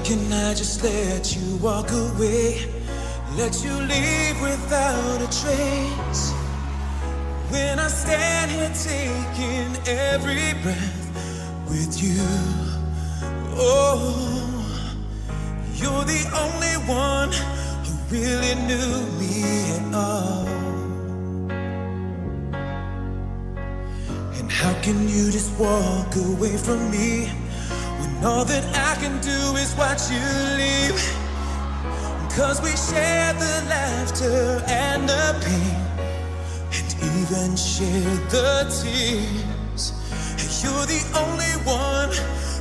can I just let you walk away? Let you leave without a trace. When I stand here taking every breath with you. Oh, you're the only one who really knew me at all. And how can you just walk away from me when all that I can do is watch you leave? 'Cause we shared the laughter and the pain, and even shared the tears. And you're the only one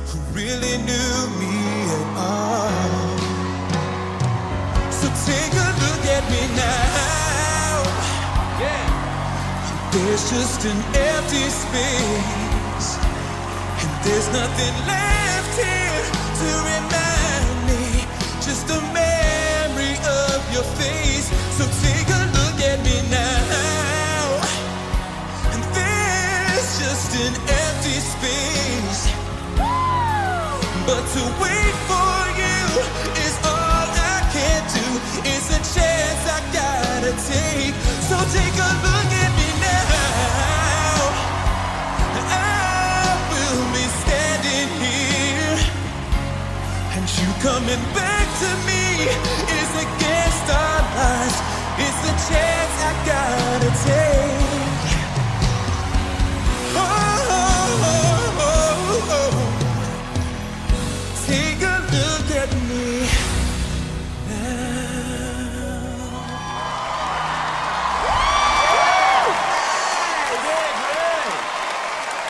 who really knew me at all. So take a look at me now. Yeah. There's just an empty space, and there's nothing left here to remind me. Just a memory of your face. So take a look at me now, and there's just an empty space. But to wait for you is all I can do. It's a chance I gotta take. So take a look at me now. I will be standing here, and you coming back to me is against our lives. It's the chance I got.